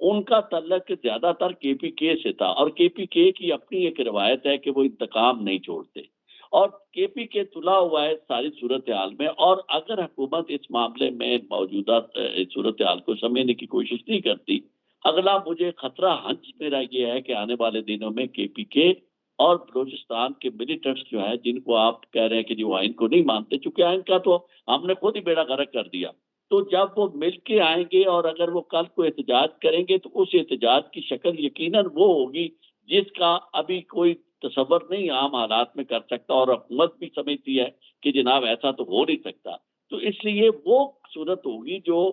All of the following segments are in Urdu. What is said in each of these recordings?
ان کا تعلق زیادہ تر کے پی کے سے تھا، اور کے پی کے کی اپنی ایک روایت ہے کہ وہ انتقام نہیں چھوڑتے، اور کے پی کے تلا ہوا ہے ساری صورتحال میں، اور اگر حکومت اس معاملے میں موجودہ صورتحال کو سمجھنے کی کوشش نہیں کرتی، اگلا مجھے خطرہ ہنچ میرا یہ ہے کہ آنے والے دنوں میں کے پی کے اور بلوچستان کے ملیٹنٹس جو ہیں، جن کو آپ کہہ رہے ہیں کہ جو آئین کو نہیں مانتے، چونکہ آئین کا تو ہم نے خود ہی بیڑا غرق کر دیا، تو جب وہ مل کے آئیں گے اور اگر وہ کل کو احتجاج کریں گے تو اس احتجاج کی شکل یقیناً وہ ہوگی جس کا ابھی کوئی تصور نہیں عام حالات میں کر سکتا، اور حکومت بھی سمجھتی ہے کہ جناب ایسا تو ہو نہیں سکتا، تو اس لیے وہ صورت ہوگی جو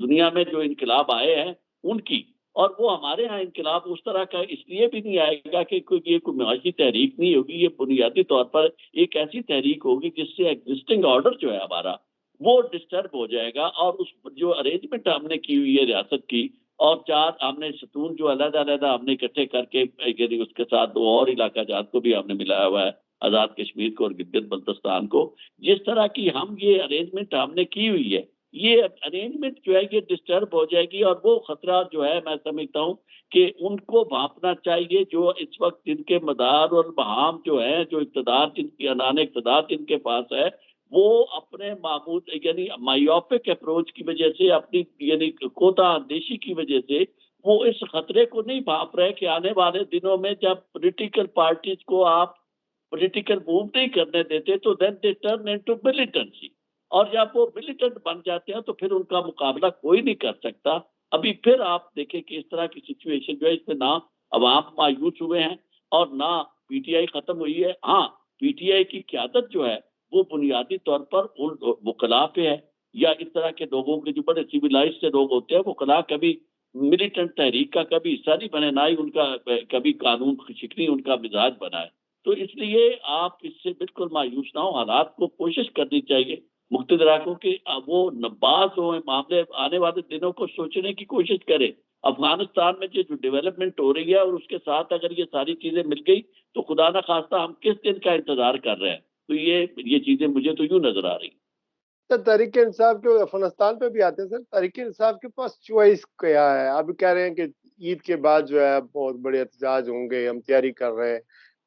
دنیا میں جو انقلاب آئے ہیں ان کی، اور وہ ہمارے ہاں انقلاب اس طرح کا اس لیے بھی نہیں آئے گا کہ یہ کوئی معاشی تحریک نہیں ہوگی، یہ بنیادی طور پر ایک ایسی تحریک ہوگی جس سے ایگزسٹنگ آرڈر جو ہے ہمارا وہ ڈسٹرب ہو جائے گا، اور اس جو ارینجمنٹ ہم نے کی ہوئی ہے ریاست کی، اور چار ہم نے ستون جو علیحدہ علیحدہ ہم نے اکٹھے کر کے، یعنی اس کے ساتھ دو اور علاقہ جات کو بھی ہم نے ملایا ہوا ہے، آزاد کشمیر کو اور گلگت بلتستان کو، جس طرح کی ہم یہ ارینجمنٹ ہم نے کی ہوئی ہے، یہ ارینجمنٹ جو ہے یہ ڈسٹرب ہو جائے گی، اور وہ خطرہ جو ہے میں سمجھتا ہوں کہ ان کو بھانپنا چاہیے جو اس وقت جن کے مدار اور مہام جو ہیں، جو اقتدار جن کی انان اقتدار جن کے پاس ہے، وہ اپنے معمول یعنی مائیوپک اپروچ کی وجہ سے، اپنی یعنی کوتا اندیشی کی وجہ سے وہ اس خطرے کو نہیں بھانپ رہے کہ آنے والے دنوں میں جب پولیٹیکل پارٹیز کو آپ پولیٹیکل موو نہیں کرنے دیتے تو دین دے ٹرن انٹو ملیٹنسی، اور جب وہ ملیٹنٹ بن جاتے ہیں تو پھر ان کا مقابلہ کوئی نہیں کر سکتا۔ ابھی پھر آپ دیکھیں کہ اس طرح کی سچویشن جو ہے اس میں نہ عوام مایوس ہوئے ہیں اور نہ پی ٹی آئی ختم ہوئی ہے، ہاں پی ٹی آئی کی قیادت جو ہے وہ بنیادی طور پر ان وکلا پہ ہے، یا اس طرح کے لوگوں کے جو بڑے سیویلائز سے لوگ ہوتے ہیں، وکلا کبھی ملیٹنٹ تحریک کا کبھی حصہ نہیں بنے، نہ ہی ان کا کبھی قانون شکنی ان کا مزاج بنا ہے، تو اس لیے آپ اس سے بالکل مایوس نہ ہو، حالات کو کوشش کرنی چاہیے مقتدرہ کو کہ وہ نباز ہو معاملے، آنے والے دنوں کو سوچنے کی کوشش کرے۔ افغانستان میں جو ڈیولپمنٹ ہو رہی ہے اور اس کے ساتھ اگر یہ ساری چیزیں مل گئی تو خدا نہ خواستہ ہم کس دن کا انتظار کر رہے ہیں، تو یہ چیزیں مجھے تو یوں نظر آ رہی ہیں۔ سر تحریک انصاف کے افغانستان پہ بھی آتے ہیں، سر تحریک انصاف کے پاس چوائس کیا ہے؟ اب کہہ رہے ہیں کہ عید کے بعد جو ہے بہت بڑے احتجاج ہوں گے، ہم تیاری کر رہے ہیں،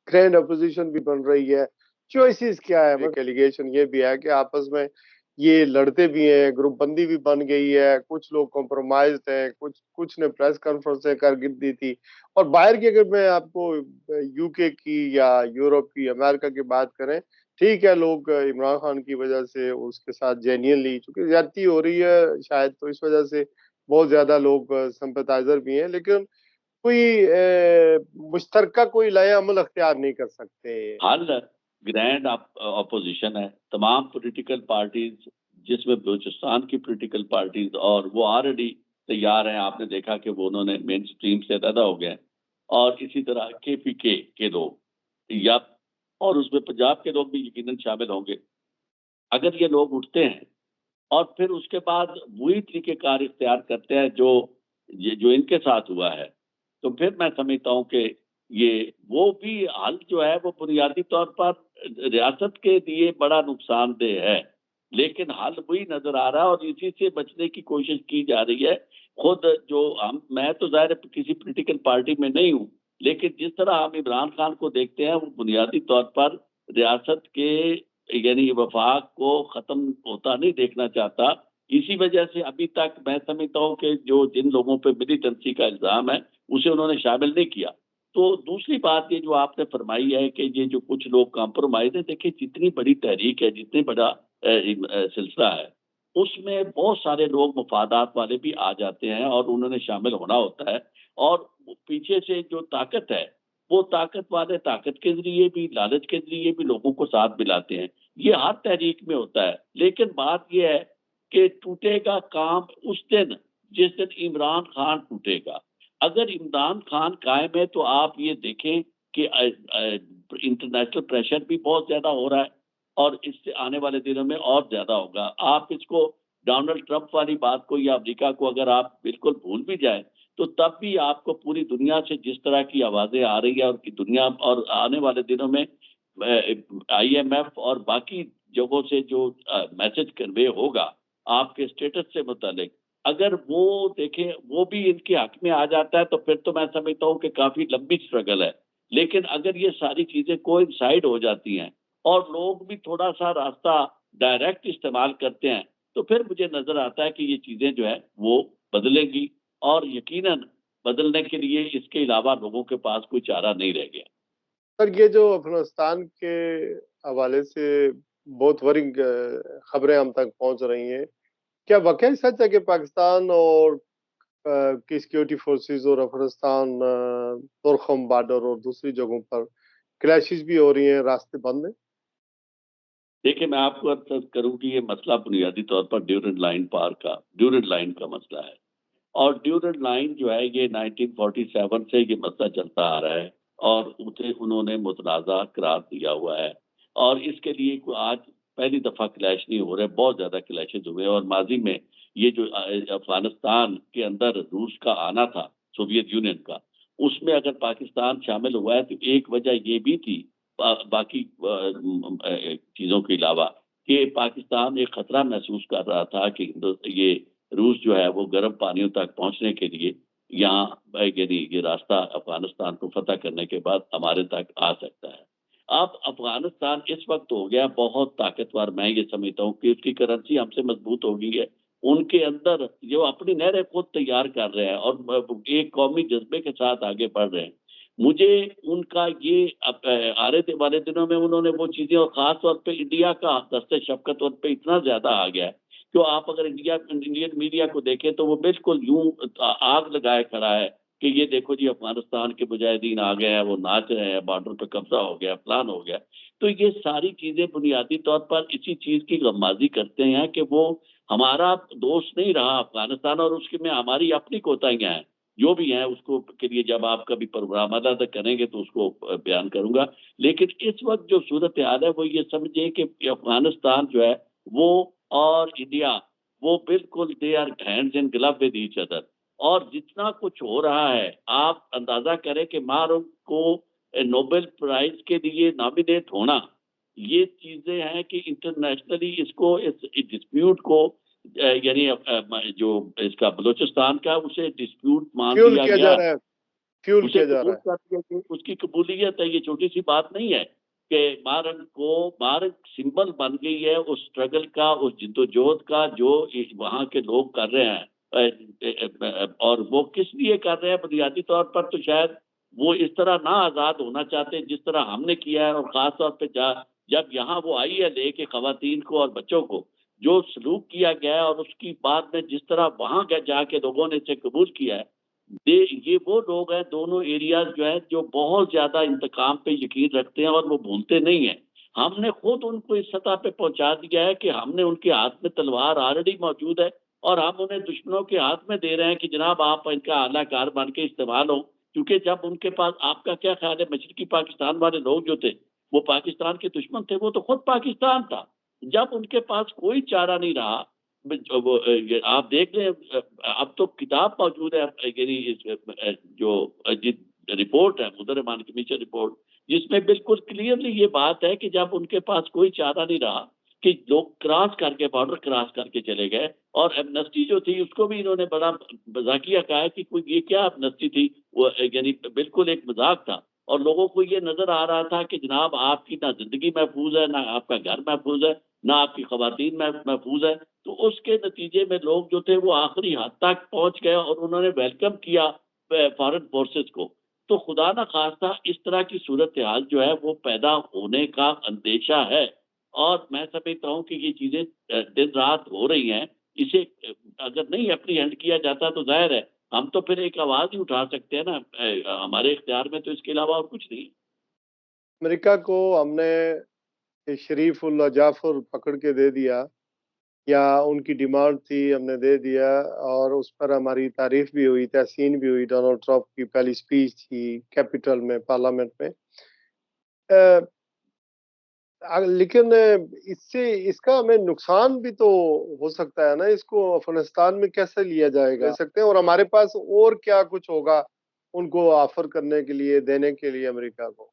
گرینڈ اپوزیشن بھی بن رہی ہے، چوائسیز کیا ہے؟ ایک ایلیگیشن یہ بھی ہے کہ آپس میں یہ لڑتے بھی ہیں، گروپ بندی بھی بن گئی ہے، کچھ لوگ کمپرومائزڈ ہیں، کچھ نے پریس کانفرنسیں کر دی تھی، اور باہر کی اگر میں آپ کو یو کے کی یا یورپ کی، امریکہ کی بات کریں، ٹھیک ہے لوگ عمران خان کی وجہ سے اس کے ساتھ جینیئنلی چونکہ زیادتی ہو رہی ہے شاید، تو اس وجہ سے بہت زیادہ لوگ سمپتائزر بھی ہیں، لیکن کوئی مشترکہ کوئی لائحہ عمل اختیار نہیں کر سکتے۔ حل گرینڈ اپوزیشن ہے، تمام پولیٹیکل پارٹیز جس میں بلوچستان کی پولیٹیکل پارٹیز، اور وہ آلریڈی تیار ہیں، آپ نے دیکھا کہ وہ انہوں نے مین سٹریم سے علیحدہ ہو گئے، اور اسی طرح کے پی کے لوگ، یا اور اس میں پنجاب کے لوگ بھی یقیناً شامل ہوں گے، اگر یہ لوگ اٹھتے ہیں اور پھر اس کے بعد وہی طریقہ کار اختیار کرتے ہیں جو ان کے ساتھ ہوا ہے، تو پھر میں سمجھتا ہوں کہ یہ وہ بھی حل جو ہے وہ بنیادی طور پر ریاست کے لیے بڑا نقصان دہ ہے، لیکن حل وہی نظر آ رہا ہے، اور اسی سے بچنے کی کوشش کی جا رہی ہے۔ خود جو میں تو ظاہر کسی پولیٹیکل پارٹی میں نہیں ہوں، لیکن جس طرح ہم عمران خان کو دیکھتے ہیں وہ بنیادی طور پر ریاست کے یعنی وفاق کو ختم ہوتا نہیں دیکھنا چاہتا، اسی وجہ سے ابھی تک میں سمجھتا ہوں کہ جو جن لوگوں پہ ملیٹنسی کا الزام ہے اسے انہوں نے شامل نہیں کیا۔ تو دوسری بات یہ جو آپ نے فرمائی ہے کہ یہ جو کچھ لوگ کمپرومائز ہیں، دیکھیں جتنی بڑی تحریک ہے، جتنی بڑا سلسلہ ہے، اس میں بہت سارے لوگ مفادات والے بھی آ جاتے ہیں اور انہوں نے شامل ہونا ہوتا ہے، اور پیچھے سے جو طاقت ہے وہ طاقت والے طاقت کے ذریعے بھی، لالچ کے ذریعے بھی لوگوں کو ساتھ ملاتے ہیں، یہ ہر تحریک میں ہوتا ہے، لیکن بات یہ ہے کہ ٹوٹے گا کام اس دن جس دن عمران خان ٹوٹے گا۔ اگر عمران خان قائم ہے تو آپ یہ دیکھیں کہ انٹرنیشنل پریشر بھی بہت زیادہ ہو رہا ہے، اور اس سے آنے والے دنوں میں اور زیادہ ہوگا۔ آپ اس کو ڈونلڈ ٹرمپ والی بات کو یا امریکہ کو اگر آپ بالکل بھول بھی جائیں تو تب بھی آپ کو پوری دنیا سے جس طرح کی آوازیں آ رہی ہے، اور کی دنیا اور آنے والے دنوں میں آئی ایم ایف اور باقی جگہوں سے جو میسج کنوے ہوگا آپ کے اسٹیٹس سے متعلق، اگر وہ دیکھیں وہ بھی ان کے حق میں آ جاتا ہے تو پھر تو میں سمجھتا ہوں کہ کافی لمبی اسٹرگل ہے. لیکن اگر یہ ساری چیزیں کوئنسائڈ ہو جاتی ہیں اور لوگ بھی تھوڑا سا راستہ ڈائریکٹ استعمال کرتے ہیں تو پھر مجھے نظر آتا ہے کہ یہ چیزیں جو ہے وہ بدلیں گی، اور یقیناً بدلنے کے لیے اس کے علاوہ لوگوں کے پاس کوئی چارہ نہیں رہ گیا. سر یہ جو افغانستان کے حوالے سے بہت ورنگ خبریں ہم تک پہنچ رہی ہیں، کیا واقعی سچ ہے کہ پاکستان اور کی سیکیورٹی فورسز اور افغانستان تورخم بارڈر اور دوسری جگہوں پر کلیشز بھی ہو رہی ہیں، راستے بند ہیں؟ دیکھیں میں آپ کو عرض کروں کہ یہ مسئلہ بنیادی طور پر ڈیورنڈ لائن پار کا ڈیورنڈ لائن کا مسئلہ ہے. اور ڈیورنڈ لائن جو ہے یہ 1947 سے یہ مسئلہ چلتا آ رہا ہے اور اسے انہوں نے متنازع قرار دیا ہوا ہے. اور اس کے لیے کوئی آج پہلی دفعہ کلیش نہیں ہو رہے، بہت زیادہ کلیشز ہوئے. اور ماضی میں یہ جو افغانستان کے اندر روس کا آنا تھا، سوویت یونین کا، اس میں اگر پاکستان شامل ہوا ہے تو ایک وجہ یہ بھی تھی باقی چیزوں کے علاوہ کہ پاکستان ایک خطرہ محسوس کر رہا تھا کہ یہ روس جو ہے وہ گرم پانیوں تک پہنچنے کے لیے یہاں یعنی یہ راستہ افغانستان کو فتح کرنے کے بعد ہمارے تک آ سکتا ہے. اب افغانستان اس وقت ہو گیا بہت طاقتور. میں یہ سمجھتا ہوں کہ اس کی کرنسی ہم سے مضبوط ہو گئی ہے. ان کے اندر جو اپنی نہریں خود تیار کر رہے ہیں اور ایک قومی جذبے کے ساتھ آگے بڑھ رہے ہیں. مجھے ان کا یہ آرے والے دنوں میں انہوں نے وہ چیزیں، اور خاص طور پہ انڈیا کا دست شفقت ان پہ اتنا زیادہ آ گیا ہے کہ آپ اگر انڈین میڈیا کو دیکھیں تو وہ بالکل یوں آگ لگائے کھڑا ہے کہ یہ دیکھو جی افغانستان کے مجاہدین آ گئے ہیں، وہ ناچ رہے ہیں، بارڈر پہ قبضہ ہو گیا، پلان ہو گیا. تو یہ ساری چیزیں بنیادی طور پر اسی چیز کی غمازی کرتے ہیں کہ وہ ہمارا دوست نہیں رہا افغانستان، اور اس میں ہماری اپنی کوتاہیاں ہیں جو بھی ہیں. اس کو کے لیے جب آپ کبھی پروگرام علیحدہ کریں گے تو اس کو بیان کروں گا. لیکن اس وقت جو صورتحال ہے وہ یہ سمجھیں کہ افغانستان جو ہے وہ اور انڈیا وہ بالکل they are hands in glove with each other. اور جتنا کچھ ہو رہا ہے آپ اندازہ کریں کہ مارو کو نوبل پرائز کے لیے نامینیٹ ہونا، یہ چیزیں ہیں کہ انٹرنیشنلی اس کو اس ڈسپیوٹ کو یعنی جو اس کا بلوچستان کا اسے ڈسپیوٹ مان فیول لیا کیا گیا، جا رہا ہے، فیول اسے کیا جا رہا قبول ہے. کر دیا کہ اس کی قبولیت ہے. یہ چھوٹی سی بات نہیں ہے کہ مارنگ سمبل بن گئی ہے اس اسٹرگل کا، اس جدوجہد کا جو وہاں کے لوگ کر رہے ہیں. اور وہ کس لیے کر رہے ہیں؟ بنیادی طور پر تو شاید وہ اس طرح نہ آزاد ہونا چاہتے جس طرح ہم نے کیا ہے. اور خاص طور پہ جب یہاں وہ آئی ہے لے کے خواتین کو اور بچوں کو جو سلوک کیا گیا ہے، اور اس کی بعد میں جس طرح وہاں جا کے لوگوں نے اسے قبول کیا ہے، یہ وہ لوگ ہیں دونوں ایریاز جو ہیں جو بہت زیادہ انتقام پہ یقین رکھتے ہیں اور وہ بھولتے نہیں ہیں. ہم نے خود ان کو اس سطح پہ پہنچا دیا ہے کہ ہم نے ان کے ہاتھ میں تلوار آلریڈی موجود ہے اور ہم انہیں دشمنوں کے ہاتھ میں دے رہے ہیں کہ جناب آپ ان کا اعلیٰ کار بن کے استعمال ہو. کیونکہ جب ان کے پاس، آپ کا کیا خیال ہے، مشرقی پاکستان والے لوگ جو تھے وہ پاکستان کے دشمن تھے؟ وہ تو خود پاکستان تھا. جب ان کے پاس کوئی چارہ نہیں رہا، آپ دیکھ لیں اب تو کتاب موجود ہے، یعنی جو رپورٹ ہے مدر امان کمیشن رپورٹ، جس میں بالکل کلیئرلی یہ بات ہے کہ جب ان کے پاس کوئی چارہ نہیں رہا کہ لوگ کراس کر کے بارڈر کراس کر کے چلے گئے. اور ایمنسٹی جو تھی اس کو بھی انہوں نے بڑا مذاقیہ کہا کہ کوئی یہ کیا ایمنسٹی تھی، وہ یعنی بالکل ایک مذاق تھا. اور لوگوں کو یہ نظر آ رہا تھا کہ جناب آپ کی نہ زندگی محفوظ ہے، نہ آپ کا گھر محفوظ ہے، نہ آپ کی خواتین محفوظ ہے. تو اس کے نتیجے میں لوگ جو تھے وہ آخری حد تک پہنچ گئے اور انہوں نے ویلکم کیا فارن فورسز کو. تو خدا نہ خواستہ اس طرح کی صورتحال جو ہے وہ پیدا ہونے کا اندیشہ ہے. اور میں سمجھتا ہوں کہ یہ چیزیں دن رات ہو رہی ہیں. اسے اگر نہیں اپنی ہینڈ کیا جاتا تو ظاہر ہے ہم تو پھر ایک آواز ہی اٹھا سکتے ہیں نا. ہمارے اختیار میں تو اس کے علاوہ اور کچھ نہیں. امریکہ کو ہم نے شریف اللہ جعفر پکڑ کے دے دیا، یا ان کی ڈیمانڈ تھی ہم نے دے دیا، اور اس پر ہماری تعریف بھی ہوئی، تحسین بھی ہوئی. ڈونلڈ ٹرمپ کی پہلی سپیچ تھی کیپٹل میں، پارلیمنٹ میں. لیکن اس کا ہمیں نقصان بھی تو ہو سکتا ہے نا. اس کو افغانستان میں کیسے لیا جائے گا، لے سکتے ہیں؟ اور ہمارے پاس اور کیا کچھ ہوگا ان کو آفر کرنے کے لیے، دینے کے لیے امریکہ کو؟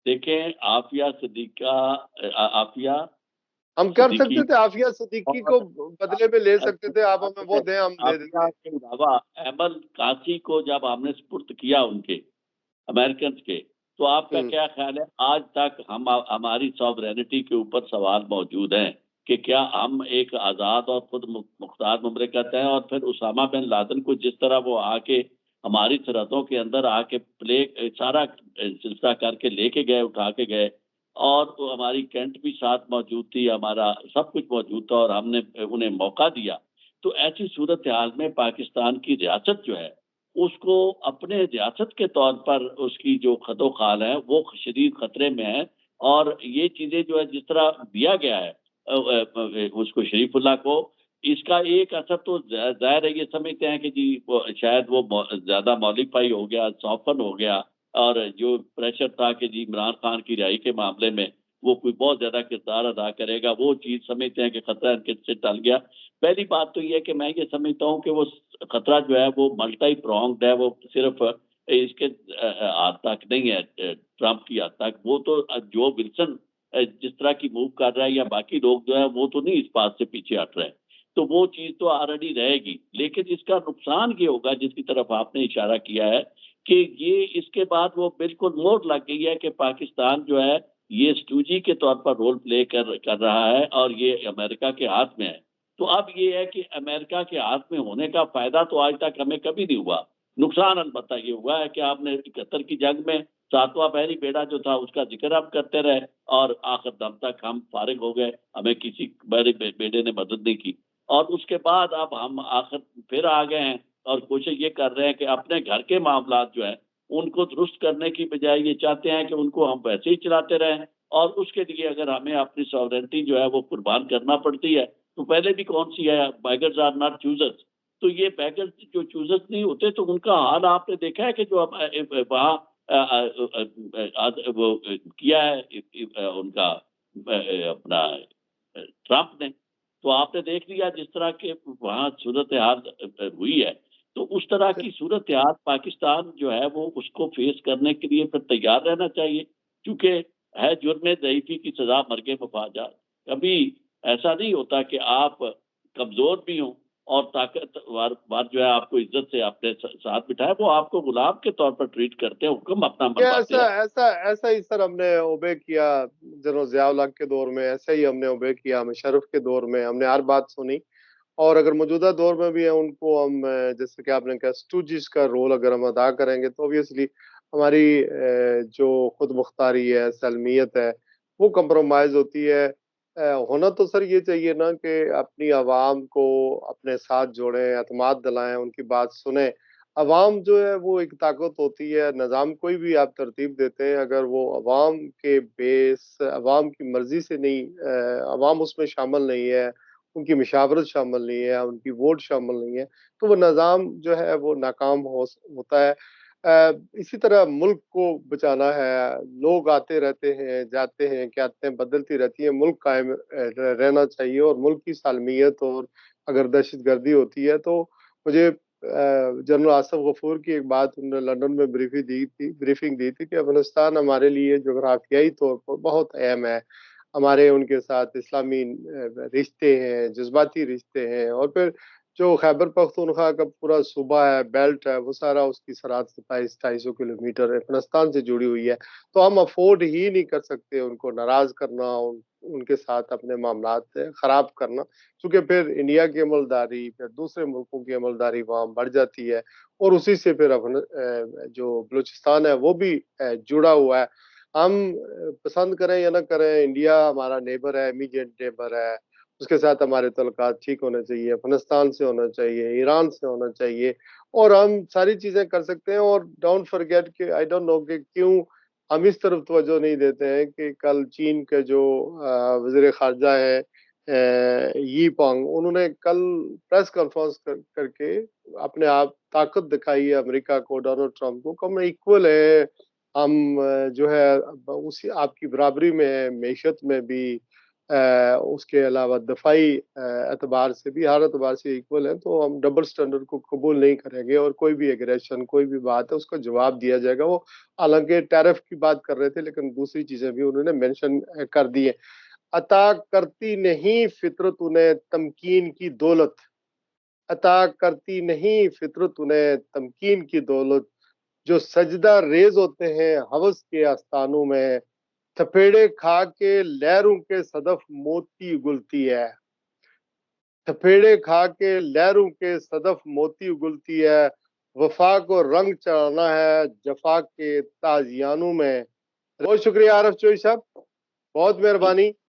دیکھیں عافیہ صدیقہ، عافیہ ہم کر صدیقی سکتے تھے، عافیہ صدیقی کو اور بدلے میں لے سکتے تھے، آپ ہمیں وہ آپ دیں ہم دے عافیہ دیتے. کے علاوہ ایمن کاسی کو جب ہم نے سپرد کیا ان کے امریکنز کے، تو آپ کا ہوں. کیا خیال ہے آج تک ہماری ساورینٹی کے اوپر سوال موجود ہیں کہ کیا ہم ایک آزاد اور خود مختار مملکت ہیں، اور پھر اسامہ بن لادن کو جس طرح وہ آ کے ہماری سرحدوں کے اندر آ کے سارا سلسلہ کر کے لے کے گئے، اٹھا کے گئے، اور وہ ہماری کینٹ بھی ساتھ موجود تھی، ہمارا سب کچھ موجود تھا، اور ہم نے انہیں موقع دیا. تو ایسی صورتحال میں پاکستان کی ریاست جو ہے اس کو اپنے ریاست کے طور پر اس کی جو خد و خال ہے وہ شدید خطرے میں ہے. اور یہ چیزیں جو ہے جس طرح دیا گیا ہے اس کو شریف اللہ کو، اس کا ایک اثر تو ظاہر ہے، یہ سمجھتے ہیں کہ جی شاید وہ زیادہ مالیفائی ہو گیا، سافن ہو گیا، اور جو پریشر تھا کہ جی عمران خان کی رہائی کے معاملے میں وہ کوئی بہت زیادہ کردار ادا کرے گا، وہ چیز سمجھتے ہیں کہ خطرہ ان کے سے ٹل گیا. پہلی بات تو یہ ہے کہ میں یہ سمجھتا ہوں کہ وہ خطرہ جو ہے وہ ملٹی پرونگڈ ہے، وہ صرف اس کے ہاتھ تک نہیں ہے ٹرمپ کی ہاتھ تک. وہ تو جو ولسن جس طرح کی موو کر رہا ہے یا باقی لوگ جو ہے وہ تو نہیں اس بات سے پیچھے ہٹ رہے ہیں، تو وہ چیز تو آلریڈی رہے گی. لیکن اس کا نقصان یہ ہوگا جس کی طرف آپ نے اشارہ کیا ہے کہ یہ اس کے بعد وہ بالکل موڑ لگ گئی ہے کہ پاکستان جو ہے یہ اسٹوجی کے طور پر رول پلے کر رہا ہے اور یہ امریکہ کے ہاتھ میں ہے. تو اب یہ ہے کہ امریکہ کے ہاتھ میں ہونے کا فائدہ تو آج تک ہمیں کبھی نہیں ہوا، نقصان البتہ یہ ہوا ہے کہ آپ نے 71 کی جنگ میں ساتواں بحری بیڑا جو تھا اس کا ذکر آپ کرتے رہے، اور آخر دم تک ہم فارغ ہو گئے، ہمیں کسی بحری بیڑے نے مدد نہیں کی. اور اس کے بعد اب ہم آخر پھر آ گئے ہیں اور کوشش یہ کر رہے ہیں کہ اپنے گھر کے معاملات جو ہیں ان کو درست کرنے کی بجائے یہ چاہتے ہیں کہ ان کو ہم ویسے ہی چلاتے رہیں، اور اس کے لیے اگر ہمیں اپنی ساورنٹی جو ہے وہ قربان کرنا پڑتی ہے تو پہلے بھی کون سی ہے، بیگرز آر ناٹ چوزرز. تو یہ بیگرز جو چوزرز نہیں ہوتے تو ان کا حال آپ نے دیکھا ہے کہ جو وہاں وہ کیا ہے ان کا اپنا ٹرمپ نے، تو آپ نے دیکھ لیا جس طرح کے وہاں صورتحال ہوئی ہے. تو اس طرح کی صورتحال پاکستان جو ہے وہ اس کو فیس کرنے کے لیے پھر تیار رہنا چاہیے، کیونکہ ہے جرم ضعیفی کی سزا مرگ مفاجات. کبھی ایسا نہیں ہوتا کہ آپ کمزور بھی ہوں اور طاقتور جو ہے آپ کو عزت سے اپنے ساتھ بٹھائے، وہ آپ کو غلام کے طور پر ٹریٹ کرتے ہیں، حکم اپنا کیا منواتے ایسا ہیں. ایسا ایسا ہی سر ہم نے اوبے کیا جنرل ضیاء الحق کے دور میں، ایسا ہی ہم نے اوبے کیا مشرف کے دور میں، ہم نے ہر بات سنی. اور اگر موجودہ دور میں بھی ہے ان کو ہم جیسے کہ آپ نے کہا اسٹوجز کا رول اگر ہم ادا کریں گے تو اوبیسلی ہماری جو خود مختاری ہے، سلمیت ہے، وہ کمپرومائز ہوتی ہے. ہونا تو سر یہ چاہیے نا کہ اپنی عوام کو اپنے ساتھ جوڑیں، اعتماد دلائیں، ان کی بات سنیں. عوام جو ہے وہ ایک طاقت ہوتی ہے. نظام کوئی بھی آپ ترتیب دیتے ہیں اگر وہ عوام کے بیس، عوام کی مرضی سے نہیں، عوام اس میں شامل نہیں ہے، ان کی مشاورت شامل نہیں ہے، ان کی ووٹ شامل نہیں ہے، تو وہ نظام جو ہے وہ ناکام ہوتا ہے. اسی طرح ملک کو بچانا ہے، لوگ آتے رہتے ہیں، جاتے ہیں، قیادتیں بدلتی رہتی ہیں، ملک قائم رہنا چاہیے. اور ملک کی سالمیت، اور اگر دہشت گردی ہوتی ہے تو مجھے جنرل آصف غفور کی ایک بات انہوں نے لندن میں بریفنگ دی تھی کہ افغانستان ہمارے لیے جغرافیائی طور پر بہت اہم ہے. ہمارے ان کے ساتھ اسلامی رشتے ہیں، جذباتی رشتے ہیں، اور پھر جو خیبر پختونخوا کا پورا صوبہ ہے، بیلٹ ہے، وہ سارا اس کی سرحد 2700-250 کلومیٹر افغانستان سے جڑی ہوئی ہے. تو ہم افورڈ ہی نہیں کر سکتے ان کو ناراض کرنا، ان کے ساتھ اپنے معاملات خراب کرنا، کیونکہ پھر انڈیا کی عملداری، پھر دوسرے ملکوں کی عملداری وہاں بڑھ جاتی ہے، اور اسی سے پھر جو بلوچستان ہے وہ بھی جڑا ہوا ہے. ہم پسند کریں یا نہ کریں، انڈیا ہمارا نیبر ہے، امیڈیٹ نیبر ہے، اس کے ساتھ ہمارے تعلقات ٹھیک ہونے چاہیے، افغانستان سے ہونا چاہیے، ایران سے ہونا چاہیے، اور ہم ساری چیزیں کر سکتے ہیں. اور ڈونٹ فرگیٹ کہ آئی ڈونٹ نو کہ کیوں ہم اس طرف توجہ نہیں دیتے ہیں کہ کل چین کے جو وزیر خارجہ ہے یی پانگ، انہوں نے کل پریس کانفرنس کر کے اپنے آپ طاقت دکھائی ہے امریکہ کو، ڈونلڈ ٹرمپ کو، کہ ہم ایکول ہیں، ہم جو ہے اسی آپ کی برابری میں ہے، معیشت میں بھی، اس کے علاوہ دفاعی اعتبار سے بھی، ہر اعتبار سے ایکول ہیں. تو ہم ڈبل سٹینڈرڈ کو قبول نہیں کریں گے، اور کوئی بھی ایگریشن، کوئی بھی بات ہے اس کا جواب دیا جائے گا. وہ حالانکہ ٹیرف کی بات کر رہے تھے لیکن دوسری چیزیں بھی انہوں نے مینشن کر دی ہیں. عطا کرتی نہیں فطرت انہیں تمکین کی دولت، عطا کرتی نہیں فطرت انہیں تمکین کی دولت، جو سجدہ ریز ہوتے ہیں ہوس کے آستانوں میں، تھپیڑے کھا کے لہروں کے صدف موتی اگلتی ہے، تھپیڑے کھا کے لہروں کے صدف موتی اگلتی ہے، وفا کو رنگ چڑھانا ہے جفا کے تازیانوں میں۔ بہت شکریہ عارف چوئی صاحب، بہت مہربانی۔